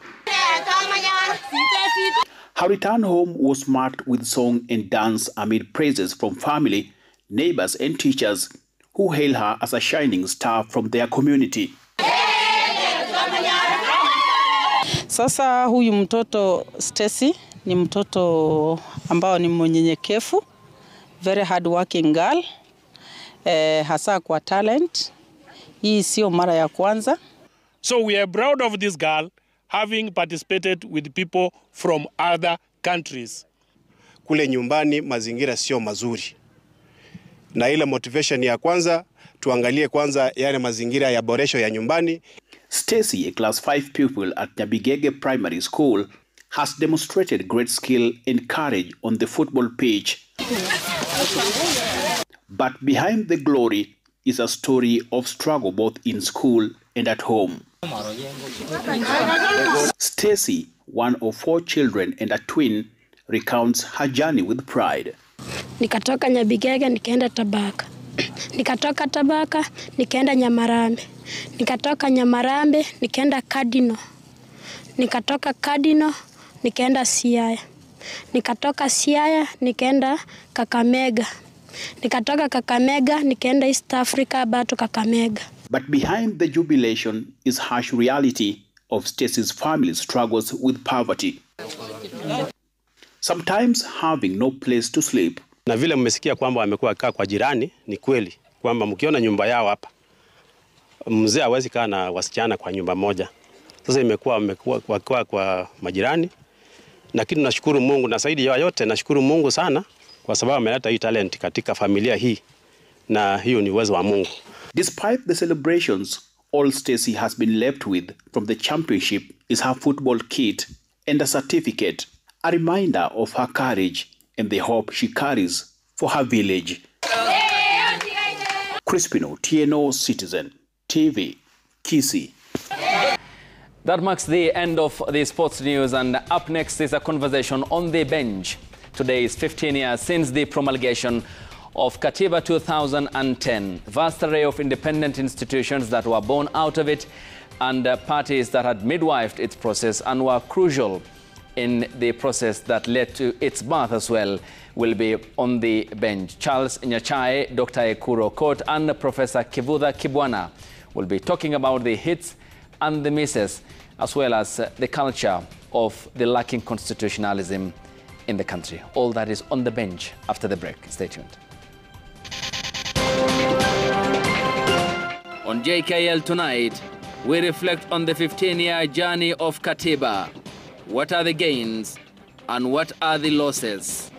Her return home was marked with song and dance amid praises from family, neighbors and teachers who hail her as a shining star from their community. Sasa huyu mtoto Stacey ni mtoto ambao ni mnyenyekevu, very hard working girl, hasa kwa talent. Hii sio mara ya kwanza. So we are proud of this girl having participated with people from other countries. Kule nyumbani mazingira sio mazuri. Na ile motivation ya kwanza, tuangalie kwanza yale mazingira ya boresho ya nyumbani. Stacey, a class 5 pupil at Nyabigege Primary School, has demonstrated great skill and courage on the football pitch. But behind the glory is a story of struggle both in school and at home. Stacey, one of 4 children and a twin, recounts her journey with pride. Nikatoka Nyabigege nikaenda Tabaka. Nikatoka Tabaka nikaenda Nyamarambe. Nikatoka Nyamarambe nikaenda Kadino. Nikatoka Kadino nikaenda Siaya. Nikatoka Siaya nikaenda Kakamega. Nikatoka Kakamega nikaenda East Africa bato Kakamega. But behind the jubilation is harsh reality of Stacey's family struggles with poverty. Sometimes having no place to sleep. Na vile mmesikia kwamba amekuwa akaa kwa jirani, ni kweli kwamba mkiona nyumba yao hapa, mzee hawezi kaa na wasichana kwa nyumba moja. Sasa imekuwa kwa majirani, lakini nashukuru Mungu, na zaidi ya yote nashukuru Mungu sana kwa sababu ameleta hii talent katika familia hii, na hiyo ni uwezo wa Mungu. Despite the celebrations, all Stacey has been left with from the championship is her football kit and a certificate, a reminder of her courage and the hope she carries for her village. Crispino, TNO Citizen, TV, Kisii. That marks the end of the sports news, and up next is a conversation on the bench. Today is 15 years since the promulgation of Katiba 2010. Vast array of independent institutions that were born out of it, and parties that had midwifed its process and were crucial in the process that led to its birth as well, will be on the bench. Charles Nyachae, Dr. Ekuro Kot and Professor Kivutha Kibwana will be talking about the hits and the misses, as well as the culture of the lacking constitutionalism in the country. All that is on the bench after the break. Stay tuned. On JKL tonight, we reflect on the 15-year journey of Katiba. What are the gains and what are the losses?